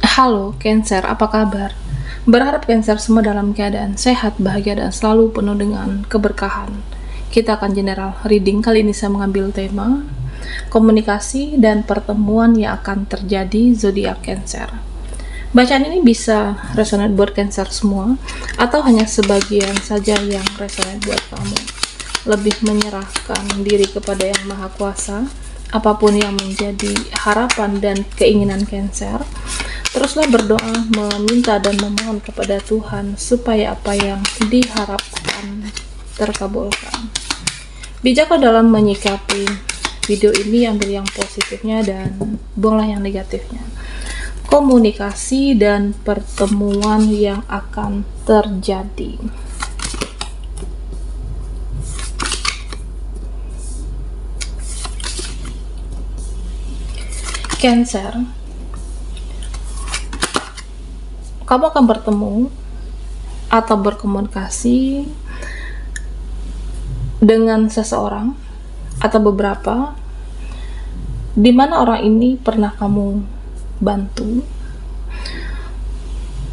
Halo, Cancer, apa kabar? Berharap Cancer semua dalam keadaan sehat, bahagia, dan selalu penuh dengan keberkahan. Kita akan general reading. Kali ini saya mengambil tema komunikasi dan pertemuan yang akan terjadi zodiak Cancer. Bacaan ini bisa resonate buat Cancer semua, atau hanya sebagian saja yang resonate buat kamu. Lebih menyerahkan diri kepada Yang Maha Kuasa, apapun yang menjadi harapan dan keinginan Cancer. Teruslah berdoa, meminta dan memohon kepada Tuhan supaya apa yang diharapkan terkabulkan. Bijaklah dalam menyikapi video ini, ambil yang positifnya dan buanglah yang negatifnya. Komunikasi dan pertemuan yang akan terjadi. Cancer, kamu akan bertemu atau berkomunikasi dengan seseorang atau beberapa, di mana orang ini pernah kamu bantu,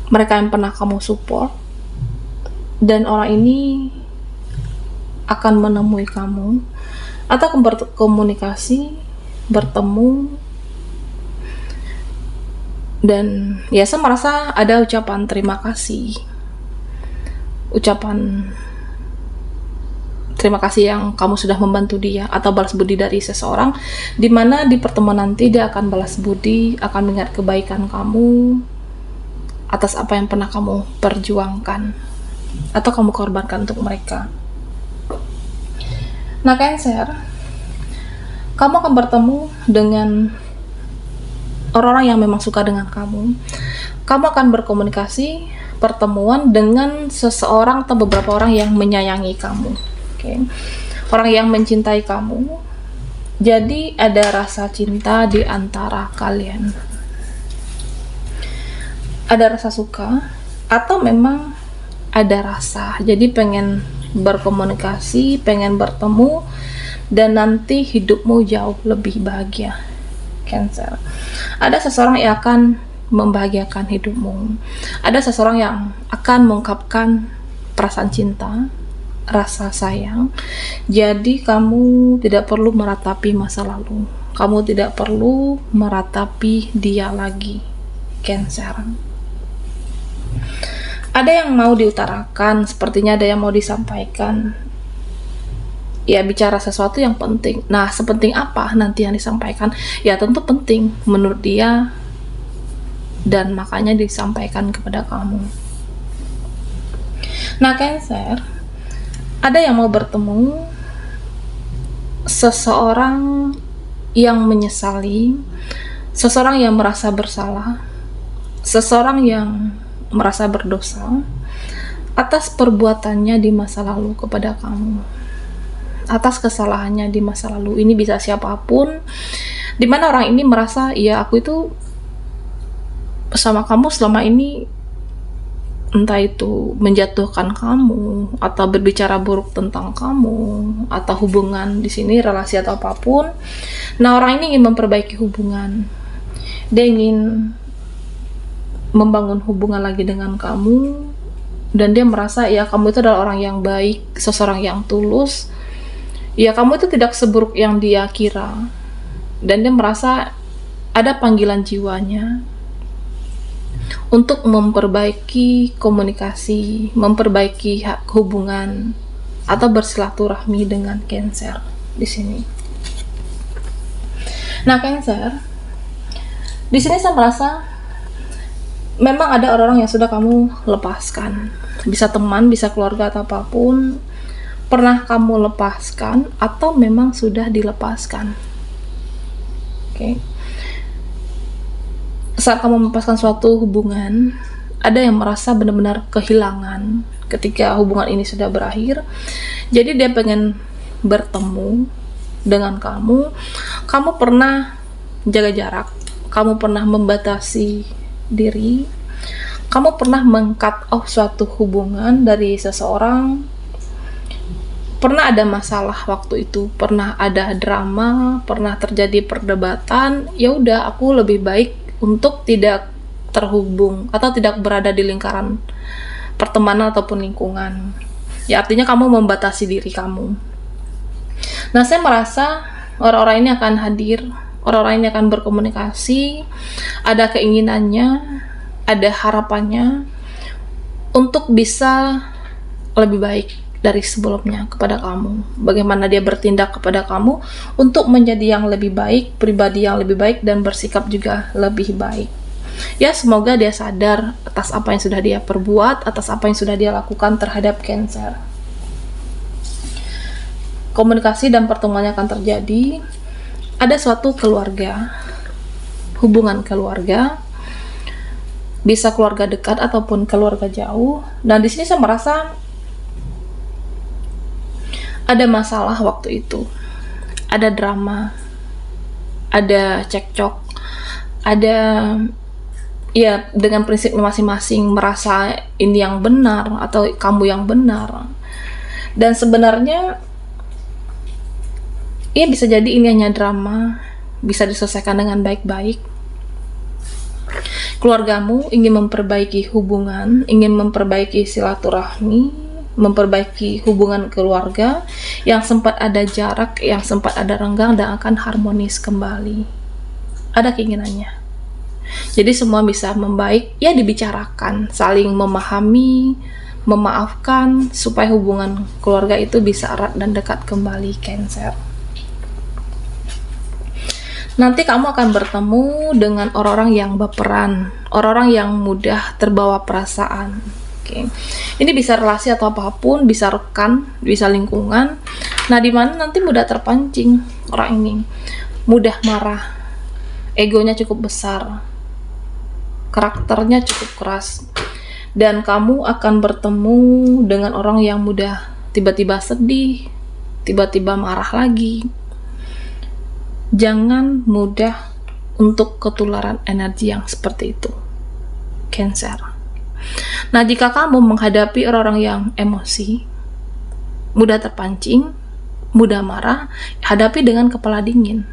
mereka yang pernah kamu support, dan orang ini akan menemui kamu atau akan berkomunikasi, bertemu. Dan ya, saya merasa ada ucapan terima kasih, ucapan terima kasih yang kamu sudah membantu dia, atau balas budi dari seseorang, dimana di pertemuan nanti dia akan balas budi, akan mengingat kebaikan kamu atas apa yang pernah kamu perjuangkan atau kamu korbankan untuk mereka. Nah, Cancer, kamu akan bertemu dengan orang-orang yang memang suka dengan kamu. Kamu akan berkomunikasi, pertemuan dengan seseorang atau beberapa orang yang menyayangi kamu. Orang yang mencintai kamu. Jadi ada rasa cinta di antara kalian. Ada rasa suka, atau memang ada rasa. Jadi pengen berkomunikasi, pengen bertemu, dan nanti hidupmu jauh lebih bahagia. Cancer, ada seseorang yang akan membahagiakan hidupmu. Ada seseorang yang akan mengungkapkan perasaan cinta, rasa sayang. Jadi kamu tidak perlu meratapi masa lalu, kamu tidak perlu meratapi dia lagi. Cancer, ada yang mau diutarakan, sepertinya ada yang mau disampaikan. Ya, bicara sesuatu yang penting. Nah, sepenting apa nanti yang disampaikan? Ya, tentu penting menurut dia, dan makanya disampaikan kepada kamu. Nah, Cancer, ada yang mau bertemu seseorang yang menyesali, seseorang yang merasa bersalah, seseorang yang merasa berdosa atas perbuatannya di masa lalu kepada kamu, atas kesalahannya di masa lalu. Ini bisa siapapun, dimana orang ini merasa, ya aku itu sama kamu selama ini, entah itu menjatuhkan kamu atau berbicara buruk tentang kamu, atau hubungan di sini, relasi atau apapun. Nah, orang ini ingin memperbaiki hubungan, dia ingin membangun hubungan lagi dengan kamu, dan dia merasa ya kamu itu adalah orang yang baik, seseorang yang tulus. Ya, kamu itu tidak seburuk yang dia kira, dan dia merasa ada panggilan jiwanya untuk memperbaiki komunikasi, memperbaiki hubungan, atau bersilaturahmi dengan Cancer di sini. Nah, Cancer, di sini saya merasa memang ada orang-orang yang sudah kamu lepaskan, bisa teman, bisa keluarga atau apapun, pernah kamu lepaskan atau memang sudah dilepaskan. Saat kamu melepaskan suatu hubungan, ada yang merasa benar-benar kehilangan ketika hubungan ini sudah berakhir. Jadi dia pengen bertemu dengan kamu. Kamu pernah jaga jarak, kamu pernah membatasi diri, kamu pernah meng-cut off suatu hubungan dari seseorang. Pernah ada masalah waktu itu, pernah ada drama, pernah terjadi perdebatan. Ya udah, aku lebih baik untuk tidak terhubung atau tidak berada di lingkaran pertemanan ataupun lingkungan. Ya, artinya kamu membatasi diri kamu. Nah, saya merasa orang-orang ini akan hadir, orang-orang ini akan berkomunikasi, ada keinginannya, ada harapannya untuk bisa lebih baik dari sebelumnya kepada kamu. Bagaimana dia bertindak kepada kamu untuk menjadi yang lebih baik, pribadi yang lebih baik, dan bersikap juga lebih baik. Ya, semoga dia sadar atas apa yang sudah dia perbuat, atas apa yang sudah dia lakukan terhadap Cancer. Komunikasi dan pertemuannya akan terjadi. Ada suatu keluarga, hubungan keluarga, bisa keluarga dekat ataupun keluarga jauh. Dan di sini saya merasa ada masalah waktu itu, ada drama, ada cekcok, ada ya dengan prinsip masing-masing merasa ini yang benar atau kamu yang benar. Dan sebenarnya ya bisa jadi ini hanya drama, bisa diselesaikan dengan baik-baik. Keluargamu ingin memperbaiki hubungan, ingin memperbaiki silaturahmi, memperbaiki hubungan keluarga yang sempat ada jarak, yang sempat ada renggang, dan akan harmonis kembali. Ada keinginannya. Jadi semua bisa membaik, ya dibicarakan, saling memahami, memaafkan, supaya hubungan keluarga itu bisa erat dan dekat kembali, Cancer. Nanti kamu akan bertemu dengan orang-orang yang baperan, orang-orang yang mudah terbawa perasaan. Oke. Ini bisa relasi atau apapun, bisa rekan, bisa lingkungan. Nah, di mana nanti mudah terpancing orang ini, mudah marah, egonya cukup besar, karakternya cukup keras, dan kamu akan bertemu dengan orang yang mudah tiba-tiba sedih, tiba-tiba marah lagi. Jangan mudah untuk ketularan energi yang seperti itu, Cancer. Nah, jika kamu menghadapi orang-orang yang emosi, mudah terpancing, mudah marah, hadapi dengan kepala dingin.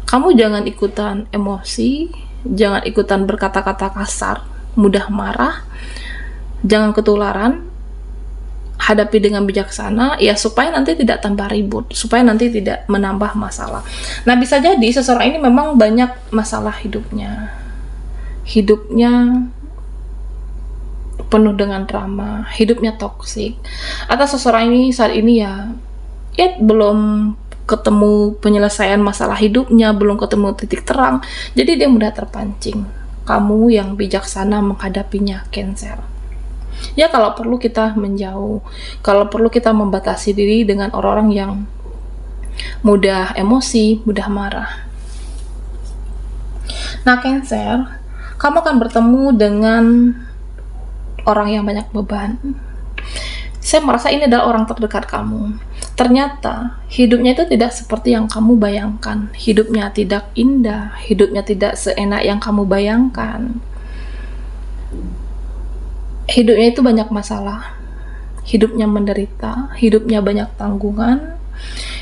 Kamu jangan ikutan emosi, jangan ikutan berkata-kata kasar, mudah marah, jangan ketularan, hadapi dengan bijaksana, ya supaya nanti tidak tambah ribut, supaya nanti tidak menambah masalah. Nah, bisa jadi seseorang ini memang banyak masalah hidupnya penuh dengan drama, hidupnya toksik, atau seseorang ini saat ini ya belum ketemu penyelesaian masalah hidupnya, belum ketemu titik terang, jadi dia mudah terpancing. Kamu yang bijaksana menghadapinya, Cancer. Ya, kalau perlu kita menjauh, kalau perlu kita membatasi diri dengan orang-orang yang mudah emosi, mudah marah. Nah, Cancer, kamu akan bertemu dengan orang yang banyak beban. Saya merasa ini adalah orang terdekat kamu. Ternyata hidupnya itu tidak seperti yang kamu bayangkan. Hidupnya tidak indah, hidupnya tidak seenak yang kamu bayangkan. Hidupnya itu banyak masalah, hidupnya menderita, hidupnya banyak tanggungan,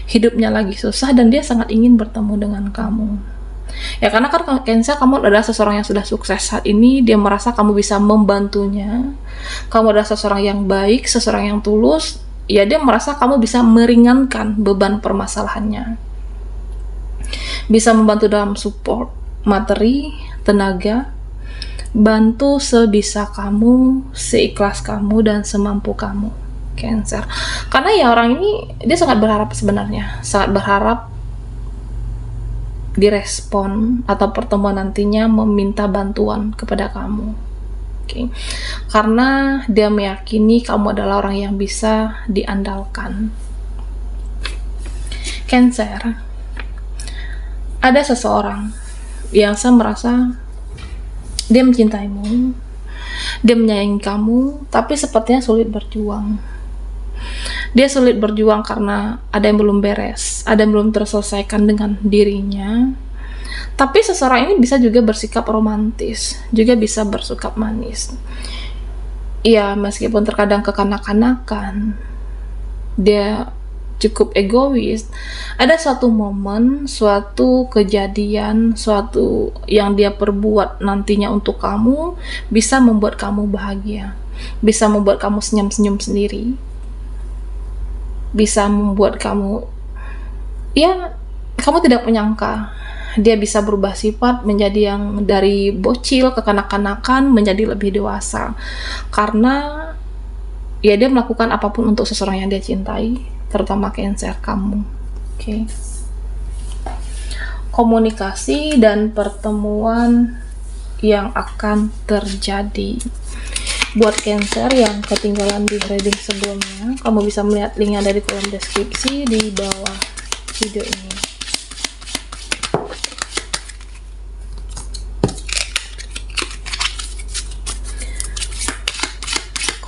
hidupnya lagi susah, dan dia sangat ingin bertemu dengan kamu. Ya, karena kan Cancer, kamu adalah seseorang yang sudah sukses saat ini, dia merasa kamu bisa membantunya, kamu adalah seseorang yang baik, seseorang yang tulus, ya dia merasa kamu bisa meringankan beban permasalahannya. Bisa membantu dalam support, materi, tenaga, bantu sebisa kamu, seikhlas kamu, dan semampu kamu, Cancer. Karena ya orang ini dia sangat berharap, sebenarnya sangat berharap direspon atau pertemuan nantinya meminta bantuan kepada kamu. Oke. Karena dia meyakini kamu adalah orang yang bisa diandalkan, Cancer. Ada seseorang yang saya merasa dia mencintaimu, dia menyayangi kamu, tapi sepertinya sulit berjuang. Dia sulit berjuang karena ada yang belum beres, ada yang belum terselesaikan dengan dirinya. Tapi seseorang ini bisa juga bersikap romantis, juga bisa bersikap manis. Iya, meskipun terkadang kekanak-kanakan, dia cukup egois, ada suatu momen, suatu kejadian, suatu yang dia perbuat nantinya untuk kamu bisa membuat kamu bahagia, bisa membuat kamu senyum-senyum sendiri, bisa membuat kamu, ya, kamu tidak menyangka dia bisa berubah sifat menjadi yang dari bocil ke kanak-kanakan menjadi lebih dewasa, karena ya dia melakukan apapun untuk seseorang yang dia cintai, terutama Cancer kamu. Oke. Komunikasi dan pertemuan yang akan terjadi. Buat Cancer yang ketinggalan di reading sebelumnya, kamu bisa melihat linknya dari kolom deskripsi di bawah video ini.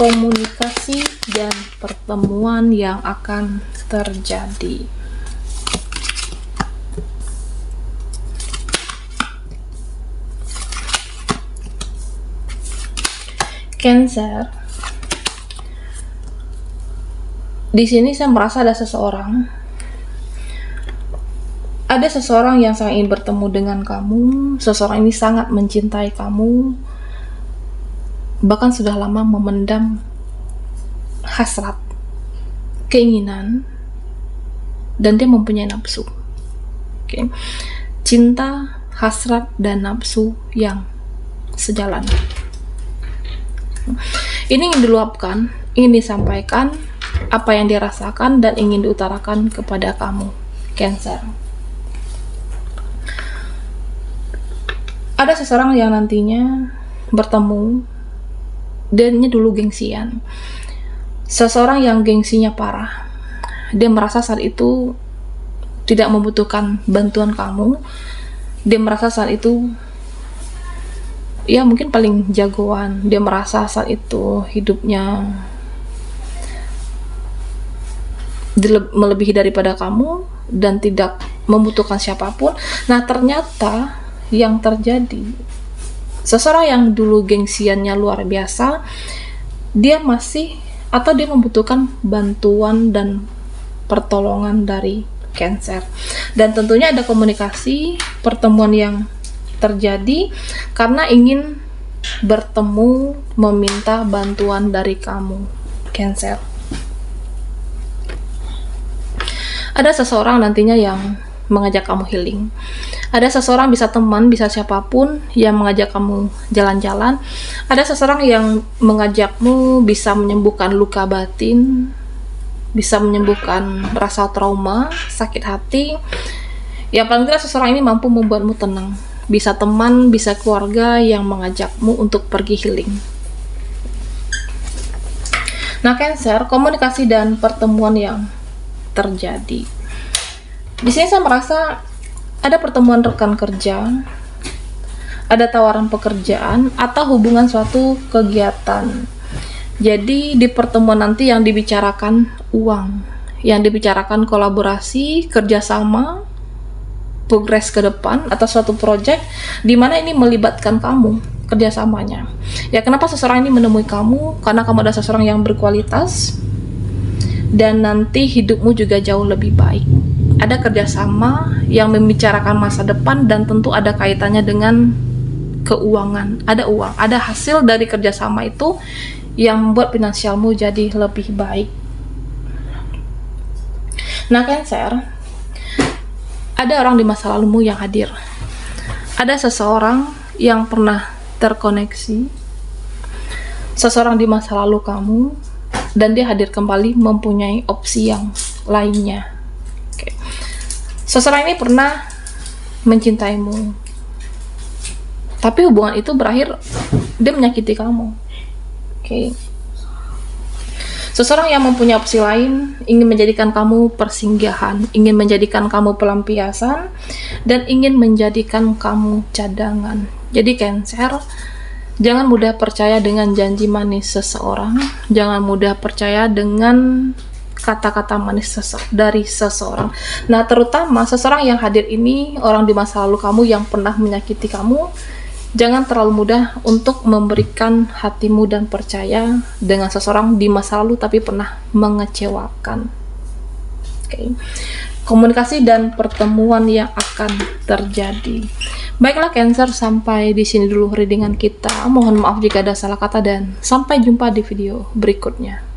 Komunikasi dan pertemuan yang akan terjadi. Cancer. Di sini saya merasa ada seseorang yang sangat ingin bertemu dengan kamu. Seseorang ini sangat mencintai kamu, bahkan sudah lama memendam hasrat, keinginan, dan dia mempunyai nafsu. Oke. Cinta, hasrat, dan nafsu yang sejalan. Ini ingin diluapkan, ingin disampaikan apa yang dirasakan dan ingin diutarakan kepada kamu, Cancer. Ada seseorang yang nantinya bertemu, dan dulu gengsian. Seseorang yang gengsinya parah. Dia merasa saat itu tidak membutuhkan bantuan kamu. Dia merasa saat itu ya mungkin paling jagoan. Dia merasa saat itu hidupnya melebihi daripada kamu dan tidak membutuhkan siapapun. Nah, ternyata yang terjadi, seseorang yang dulu gengsiannya luar biasa, dia membutuhkan bantuan dan pertolongan dari Cancer. Dan tentunya ada komunikasi, pertemuan yang terjadi karena ingin bertemu, meminta bantuan dari kamu, Cancer. Ada seseorang nantinya yang mengajak kamu healing. Ada seseorang, bisa teman, bisa siapapun yang mengajak kamu jalan-jalan. Ada seseorang yang mengajakmu bisa menyembuhkan luka batin, bisa menyembuhkan rasa trauma, sakit hati. Yang paling tidak, seseorang ini mampu membuatmu tenang. Bisa teman, bisa keluarga yang mengajakmu untuk pergi healing. Nah, Cancer, komunikasi dan pertemuan yang terjadi. Di sini saya merasa ada pertemuan rekan kerja, ada tawaran pekerjaan, atau hubungan suatu kegiatan. Jadi di pertemuan nanti yang dibicarakan uang, yang dibicarakan kolaborasi, kerjasama, progres ke depan, atau suatu project di mana ini melibatkan kamu kerjasamanya. Ya, kenapa seseorang ini menemui kamu? Karena kamu adalah seseorang yang berkualitas dan nanti hidupmu juga jauh lebih baik. Ada kerjasama yang membicarakan masa depan dan tentu ada kaitannya dengan keuangan. Ada uang, ada hasil dari kerjasama itu yang membuat finansialmu jadi lebih baik. Nah, Cancer, ada orang di masa lalumu yang hadir. Ada seseorang yang pernah terkoneksi, seseorang di masa lalu kamu, dan dia hadir kembali mempunyai opsi yang lainnya. Seseorang ini pernah mencintaimu, tapi hubungan itu berakhir dia menyakiti kamu. Seseorang yang mempunyai opsi lain ingin menjadikan kamu persinggahan, ingin menjadikan kamu pelampiasan, dan ingin menjadikan kamu cadangan. Jadi Cancer, jangan mudah percaya dengan janji manis seseorang, jangan mudah percaya dengan kata-kata manis dari seseorang. Nah, terutama seseorang yang hadir ini orang di masa lalu kamu yang pernah menyakiti kamu. Jangan terlalu mudah untuk memberikan hatimu dan percaya dengan seseorang di masa lalu tapi pernah mengecewakan. Oke. Komunikasi dan pertemuan yang akan terjadi. Baiklah Cancer, sampai di sini dulu readingan kita. Mohon maaf jika ada salah kata dan sampai jumpa di video berikutnya.